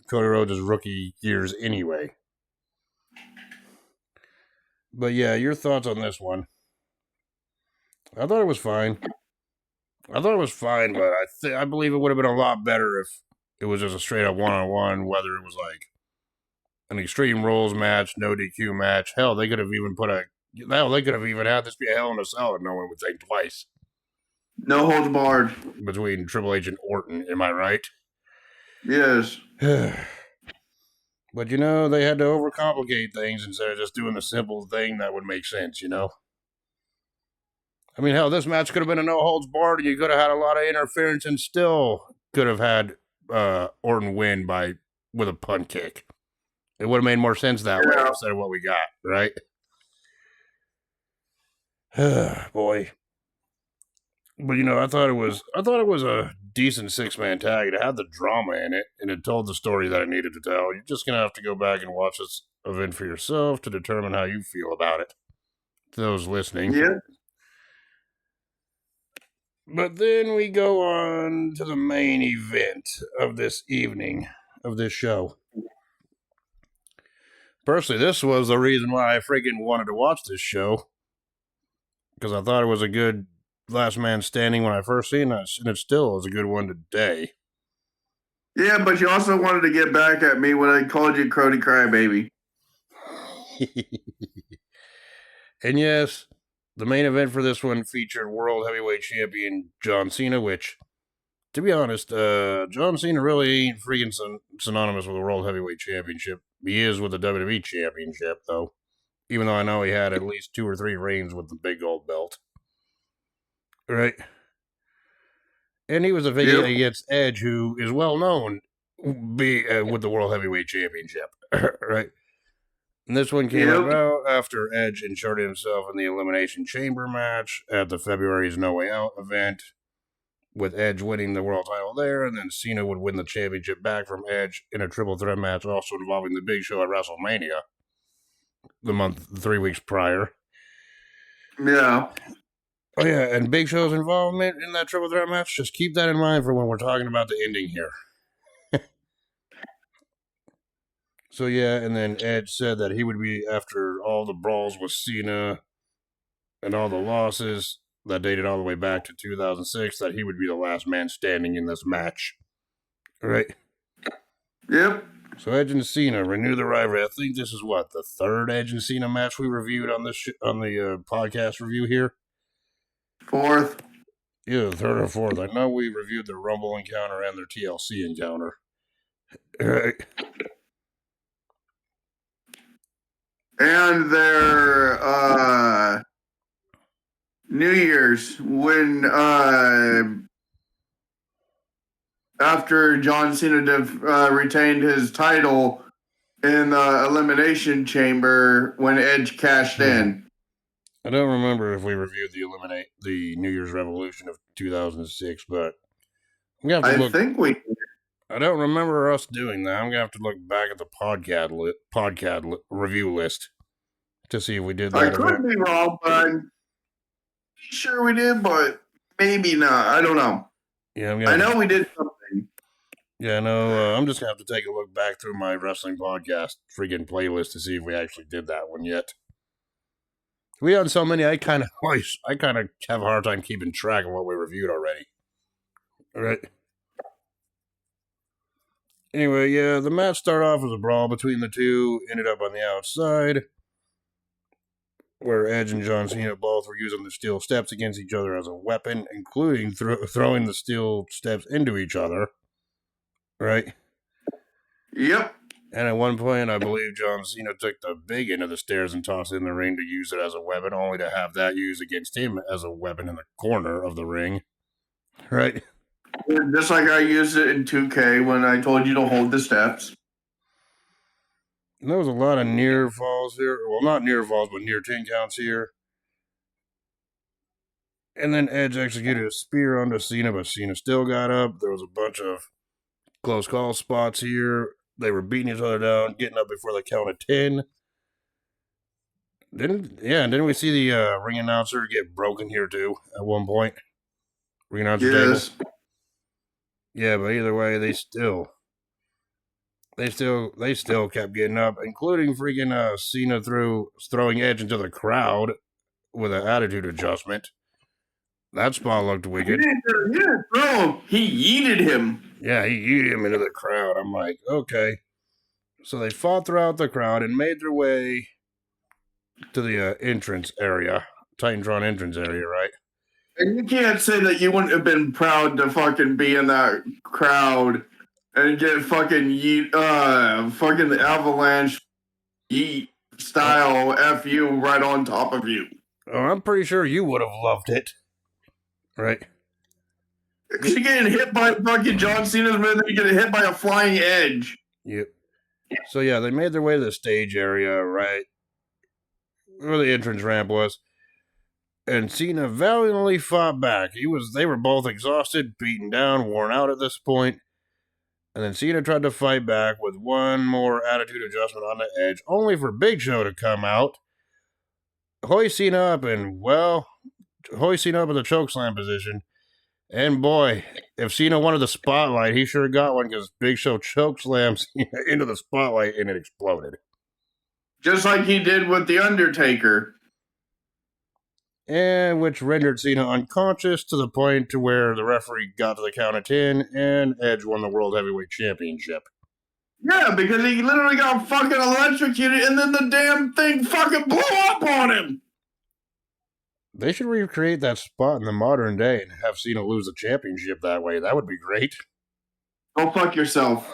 Cody Rhodes' rookie years anyway. But yeah, your thoughts on this one? I thought it was fine. But I believe it would have been a lot better if it was just a straight up one-on-one, whether it was like an Extreme Rules match, no DQ match. Hell, they could have even had this be a Hell in a Cell and no one would think twice. No holds barred. Between Triple H and Orton, am I right? Yes. But, they had to overcomplicate things instead of just doing the simple thing that would make sense, I mean, hell, this match could have been a no-holds-barred, and you could have had a lot of interference and still could have had Orton win with a punt kick. It would have made more sense that way instead of what we got, right? Boy. But, I thought it was a decent 6-man tag. It had the drama in it, and it told the story that it needed to tell. You're just going to have to go back and watch this event for yourself to determine how you feel about it. To those listening. Yeah. But then we go on to the main event of this evening, of this show. Personally, this was the reason why I freaking wanted to watch this show. Because I thought it was a good last man standing when I first seen it, and it still is a good one today. Yeah, but you also wanted to get back at me when I called you Crody Crybaby. And yes, the main event for this one featured World Heavyweight Champion John Cena, which, to be honest, John Cena really ain't freaking synonymous with the World Heavyweight Championship. He is with the WWE Championship, though. Even though I know he had at least 2 or 3 reigns with the big gold belt. Right? And he was a figure against Edge, who is well known with the World Heavyweight Championship. Right? And this one came about after Edge inserted himself in the Elimination Chamber match at the February's No Way Out event, with Edge winning the world title there, and then Cena would win the championship back from Edge in a triple threat match also involving the Big Show at Oh, yeah, and Big Show's involvement in that triple threat match, just keep that in mind for when we're talking about the ending here. So, yeah, and then Edge said that he would be, after all the brawls with Cena and all the losses that dated all the way back to 2006, that he would be the last man standing in this match. Right? Yep. So Edge and Cena renew the rivalry. I think this is what, the third Edge and Cena match we reviewed on this on the podcast review here. Fourth. Yeah, the third or fourth. I know we reviewed their Rumble encounter and their TLC encounter. Right. And their New Year's when after John Cena retained his title in the Elimination Chamber when Edge cashed in. I don't remember if we reviewed the New Year's Revolution of 2006, but I'm gonna have to look. I think we did. I don't remember us doing that. I'm gonna have to look back at the podcast review list to see if we did that. I could be wrong, but I'm sure we did, but maybe not. I don't know. Yeah, I know we did something. Yeah, no, I'm just gonna have to take a look back through my wrestling podcast freaking playlist to see if we actually did that one yet. We had so many, I kind of have a hard time keeping track of what we reviewed already. All right. Anyway, yeah, the match started off as a brawl between the two, ended up on the outside, where Edge and John Cena both were using the steel steps against each other as a weapon, including throwing the steel steps into each other. Right? Yep. And at one point, I believe John Cena took the big end of the stairs and tossed it in the ring to use it as a weapon, only to have that used against him as a weapon in the corner of the ring. Right? Just like I used it in 2K when I told you to hold the steps. And there was a lot of near falls here. Well, not near falls, but near 10 counts here. And then Edge executed a spear onto Cena, but Cena still got up. There was a bunch of close call spots here. They were beating each other down, getting up before the count of 10. Didn't we see the ring announcer get broken here too at one point? Ring announcer table. Yeah, but either way, they still kept getting up, including freaking Cena throwing Edge into the crowd with an attitude adjustment. That spot looked wicked. He didn't throw him. He yeeted him. Yeah, he yeeted him into the crowd. I'm like, okay. So they fought throughout the crowd and made their way to the entrance area, Titantron entrance area, right? And you can't say that you wouldn't have been proud to fucking be in that crowd and get fucking fucking the Avalanche yeet style FU right on top of you. Oh, I'm pretty sure you would have loved it. Right? Because you're getting hit by fucking John Cena's man, then you're getting hit by a flying Edge. Yep. So yeah, they made their way to the stage area, right? Where the entrance ramp was. And Cena valiantly fought back. They were both exhausted, beaten down, worn out at this point. And then Cena tried to fight back with one more attitude adjustment on the Edge, only for Big Show to come out, hoist Cena up, and hoist Cena up in the chokeslam position. And boy, if Cena wanted the spotlight, he sure got one, because Big Show chokeslammed Cena into the spotlight and it exploded. Just like he did with The Undertaker. And which rendered Cena unconscious to the point to where the referee got to the count of 10 and Edge won the World Heavyweight Championship. Yeah, because he literally got fucking electrocuted and then the damn thing fucking blew up on him. They should recreate that spot in the modern day and have Cena lose the championship that way. That would be great. Go fuck yourself.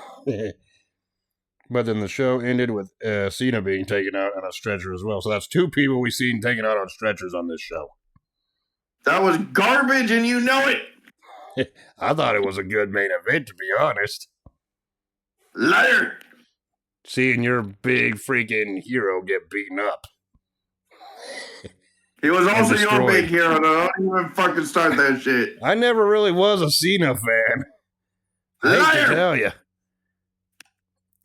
But then the show ended with Cena being taken out on a stretcher as well. So that's two people we've seen taken out on stretchers on this show. That was garbage and you know it. I thought it was a good main event, to be honest. Liar. Seeing your big freaking hero get beaten up. He was also your big hero, though. Don't even fucking start that shit. I never really was a Cena fan. I hate to tell you.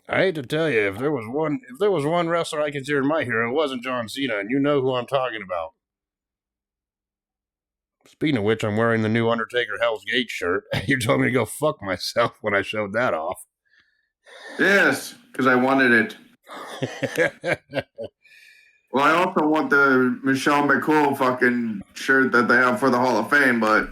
I hate to tell you, if there was one wrestler I considered my hero, it wasn't John Cena, and you know who I'm talking about. Speaking of which, I'm wearing the new Undertaker Hell's Gate shirt. You told me to go fuck myself when I showed that off. Yes, because I wanted it. Well, I also want the Michelle McCool fucking shirt that they have for the Hall of Fame, but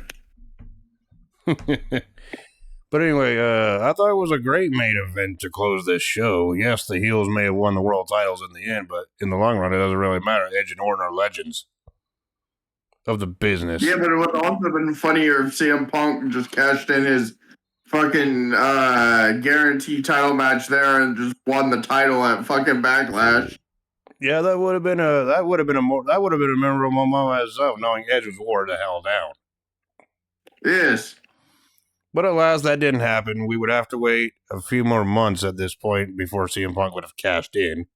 But anyway, I thought it was a great main event to close this show. Yes, the heels may have won the world titles in the end, but in the long run, it doesn't really matter. Edge and Orton are legends of the business. yeah, but it would also been funnier if CM Punk just cashed in his fucking guaranteed title match there and just won the title at fucking Backlash. Yeah, that would have been a memorable moment itself, knowing Edge was wore the hell down. Yes. But alas, that didn't happen. We would have to wait a few more months at this point before CM Punk would have cashed in.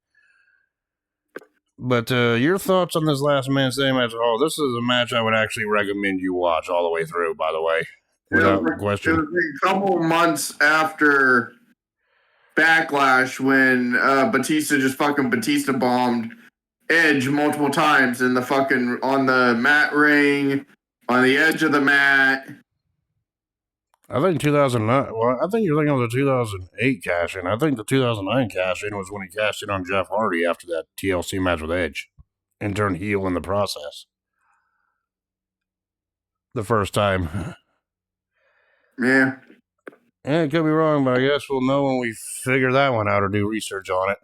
But your thoughts on this last man standing match? Oh, this is a match I would actually recommend you watch all the way through, by the way. Without question. It was a couple months after Backlash when Batista just fucking Batista bombed Edge multiple times in the fucking on the mat ring, on the edge of the mat. I think 2009. Well, I think you're thinking of the 2008 cash in. I think the 2009 cash in was when he cashed in on Jeff Hardy after that TLC match with Edge, and turned heel in the process. The first time. Yeah. Yeah, it could be wrong, but I guess we'll know when we figure that one out or do research on it.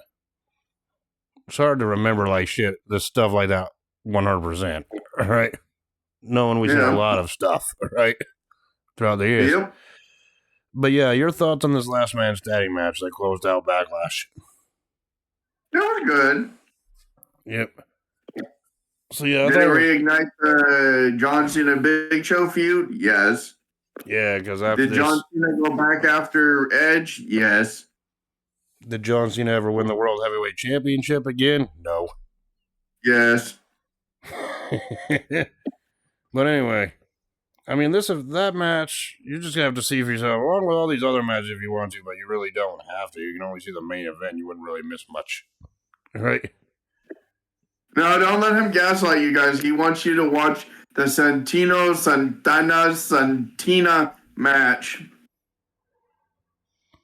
It's hard to remember like shit, this stuff like that 100%, right? Knowing we've seen a lot of stuff, right? Throughout the years. Yep. But yeah, your thoughts on this last man standing match that closed out Backlash? It was good. Yep. So yeah, did it reignite the John Cena Big Show feud? Yes. Yeah, because after did John Cena go back after Edge? Yes. Did John Cena ever win the World Heavyweight Championship again? No. Yes. But anyway, I mean, that match, you're just gonna have to see for yourself, along with all these other matches if you want to, but you really don't have to. You can only see the main event. You wouldn't really miss much, right? No, don't let him gaslight you guys. He wants you to watch the Santina match.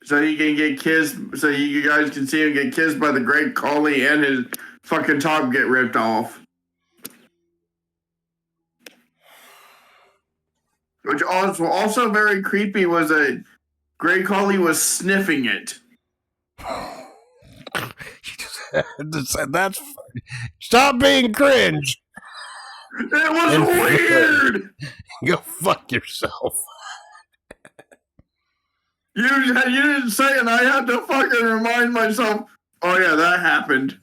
So he can get kissed, so you guys can see him get kissed by the Great Khali and his fucking top get ripped off. Which also very creepy was that Great Khali was sniffing it. That's funny. Stop being cringe. It was weird. Go fuck yourself. You didn't say it, and I had to fucking remind myself. Oh yeah, that happened.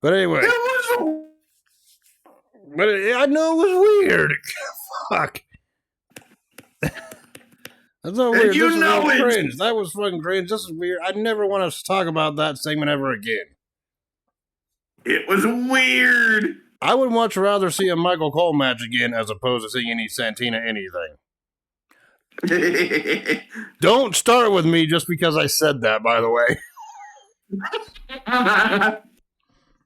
But anyway, I know it was weird. Fuck. That's not weird. You know it. Cringe. That was fucking cringe. This is weird. I never want to talk about that segment ever again. It was weird. I would much rather see a Michael Cole match again as opposed to seeing any Santina anything. Don't start with me just because I said that, by the way.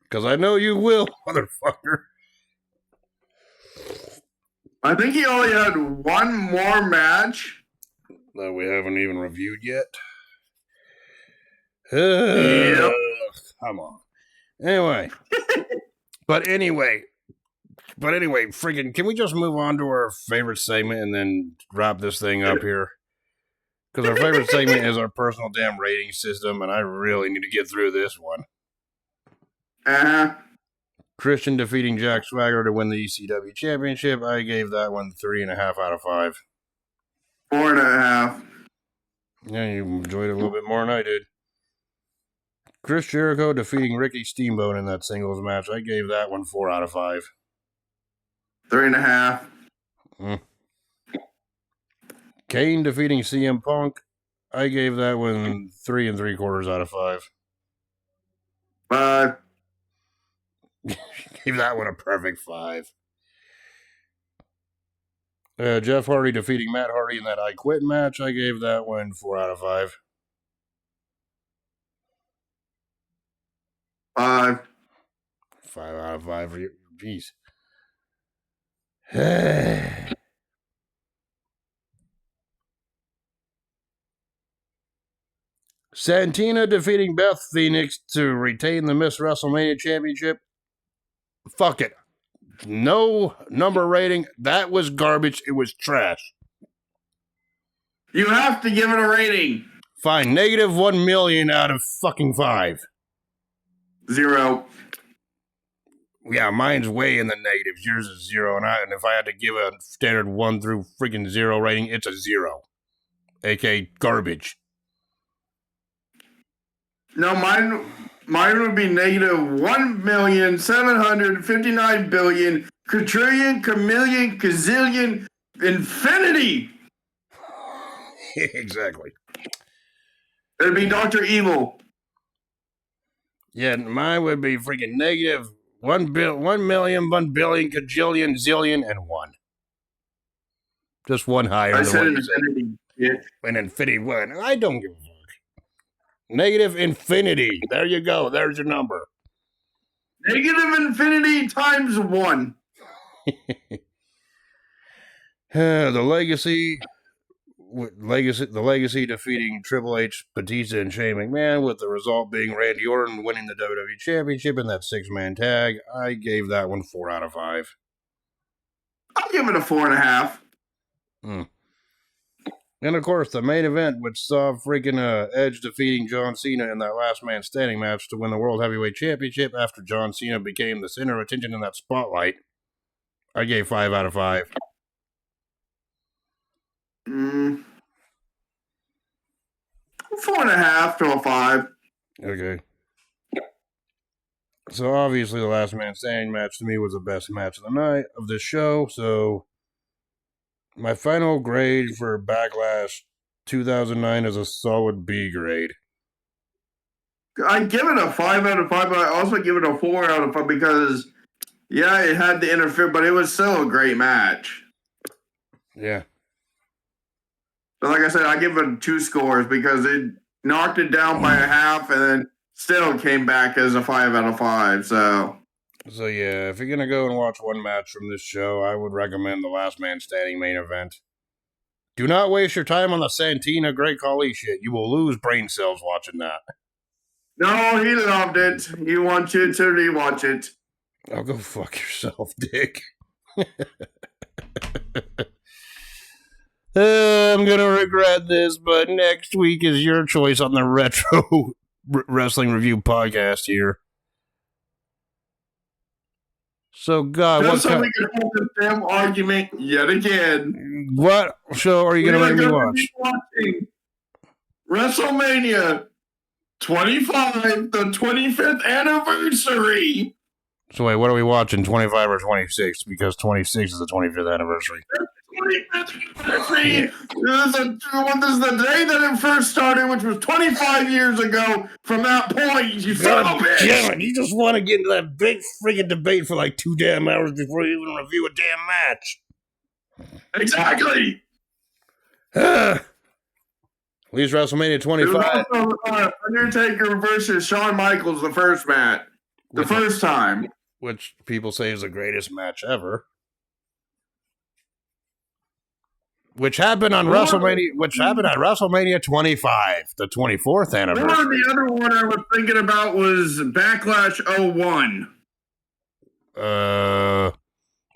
Because I know you will, motherfucker. I think he only had one more match that we haven't even reviewed yet. Yep. Come on. Anyway. But anyway, freaking, can we just move on to our favorite segment and then wrap this thing up here? Because our favorite segment is our personal damn rating system, and I really need to get through this one. Christian defeating Jack Swagger to win the ECW Championship. I gave that one 3.5 out of 5. 4.5. Yeah, you enjoyed it a little bit more than I did. Chris Jericho defeating Ricky Steamboat in that singles match. I gave that one 4 out of 5. 3.5. Kane defeating CM Punk. I gave that one 3 3/4 out of 5. 5. Gave that one a perfect 5. Jeff Hardy defeating Matt Hardy in that I Quit match. I gave that one 4 out of 5. 5. 5 out of 5 for you. Jeez. Santina defeating Beth Phoenix to retain the Miss WrestleMania Championship. Fuck it. No number rating. That was garbage. It was trash. You have to give it a rating. Fine. Negative 1 million out of fucking 5. 0. Yeah, mine's way in the negatives. Yours is 0, and if I had to give a standard 1 through freaking 0 rating, it's a 0. A.k.a. garbage. No, mine would be negative 1,759,000,000,000 quadrillion, chameleon, gazillion, infinity. Exactly. It'd be Dr. Evil. Yeah, mine would be freaking negative 1 million, 1 billion, cajillion, zillion, and 1. Just one higher I than said what an you said. infinity. Yeah. An infinity one. I don't give a fuck. Negative infinity. There you go. There's your number. Negative infinity times 1. The legacy defeating Triple H, Batista, and Shane McMahon, with the result being Randy Orton winning the WWE Championship in that 6-man tag. I gave that one 4 out of 5. I'll give it a 4.5. And of course, the main event, which saw freaking Edge defeating John Cena in that last man standing match to win the World Heavyweight Championship after John Cena became the center of attention in that spotlight. I gave 5 out of 5. 4.5 to a 5. Okay. So obviously the last man standing match to me was the best match of the night of this show. So my final grade for Backlash 2009 is a solid B grade. I give it a 5 out of 5, but I also give it a 4 out of 5 because, yeah, it had to interfere, but it was still a great match. Yeah. But like I said, I give it 2 scores because it knocked it down by a half and then still came back as a 5 out of 5. So yeah, if you're going to go and watch one match from this show, I would recommend the last man standing main event. Do not waste your time on the Santina Great Khali shit. You will lose brain cells watching that. no, he loved it. He wants you to rewatch it. Oh, go fuck yourself, dick. I'm going to regret this, but next week is your choice on the Retro Wrestling Review podcast here. So, God, just so we can hold this damn argument yet again. What show are you going to make me watch? Watching WrestleMania 25, the 25th anniversary. So wait, what are we watching, 25 or 26? Because 26 is the 25th anniversary. 25th anniversary. This is the day that it first started, which was 25 years ago. From that point, you son of a bitch. Damn it, you just want to get into that big freaking debate for like 2 damn hours before you even review a damn match. Exactly. At least WrestleMania 25. Undertaker versus Shawn Michaels, the first match. The first time. Which people say is the greatest match ever. Which happened on WrestleMania 25, the 24th anniversary. The other one I was thinking about was Backlash 01.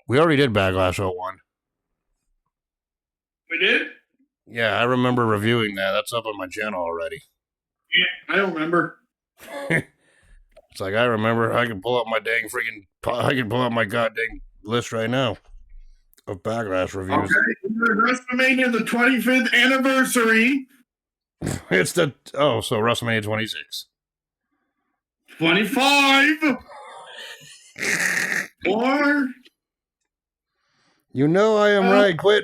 We already did Backlash 01. We did? Yeah, I remember reviewing that. That's up on my channel already. Yeah, I don't remember. It's like, I remember. I can pull up my goddamn list right now of Backlash reviews. Okay, WrestleMania, the 25th anniversary. It's so WrestleMania 26. 25. Or. You know I am right. Quit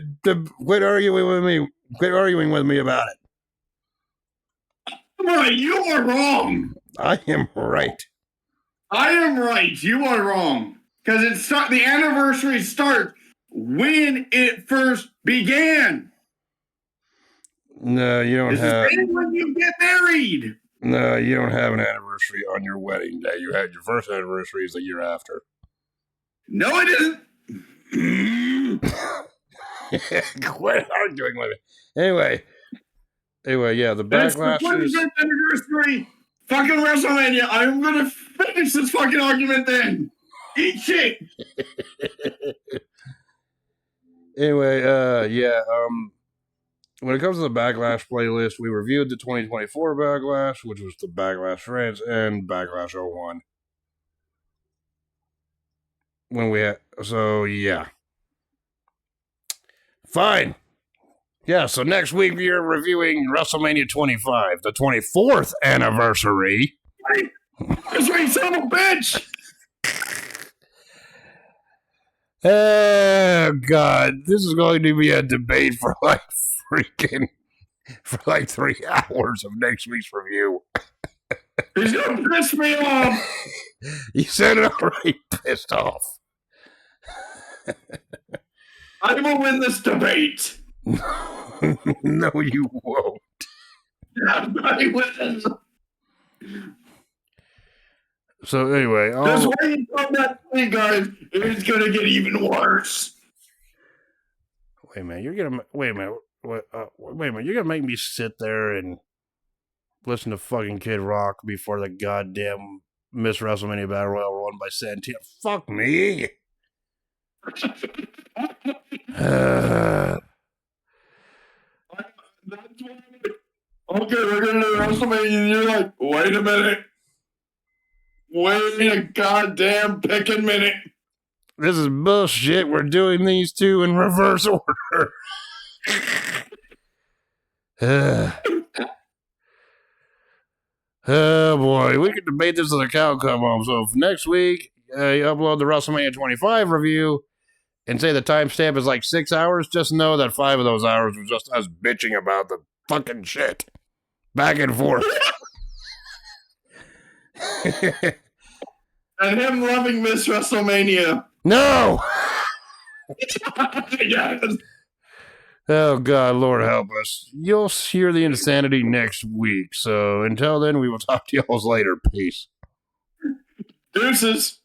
arguing with me. Quit arguing with me about it. Right, you are wrong. I am right. I am right. You are wrong. Because the anniversary starts when it first began. No, you don't have. When you get married. No, you don't have an anniversary on your wedding day. You had your first anniversary is the year after. No, it isn't. Quit arguing with me. Anyway, yeah, the It's the Backlash is... 25th anniversary fucking WrestleMania. I'm gonna finish this fucking argument then. Eat shit. Anyway, when it comes to the Backlash playlist, we reviewed the 2024 Backlash, which was the Backlash France and Backlash 01. Yeah. Fine. Yeah, so next week we are reviewing WrestleMania 25, the 24th anniversary. That's right, son of a bitch. Oh, God. This is going to be a debate for like 3 hours of next week's review. He's gonna piss me off. You sounded already pissed off. I will win this debate. No, you won't. I win. So anyway, Just wait until next week, guys. It's gonna get even worse. Wait a minute. You're gonna make me sit there and listen to fucking Kid Rock before the goddamn Miss WrestleMania Battle Royal won by Santana. Fuck me. Okay, we're gonna do WrestleMania, and you're like, wait a minute. Wait a goddamn picking minute. This is bullshit. We're doing these two in reverse order. Oh boy, we could debate this as a cow come home. So if next week you upload the WrestleMania 25 review and say the timestamp is like 6 hours, just know that 5 of those hours was just us bitching about the fucking shit. Back and forth. And him loving Miss WrestleMania. No! Yes. Oh, God, Lord help us. You'll hear the insanity next week. So until then, we will talk to y'all later. Peace. Deuces.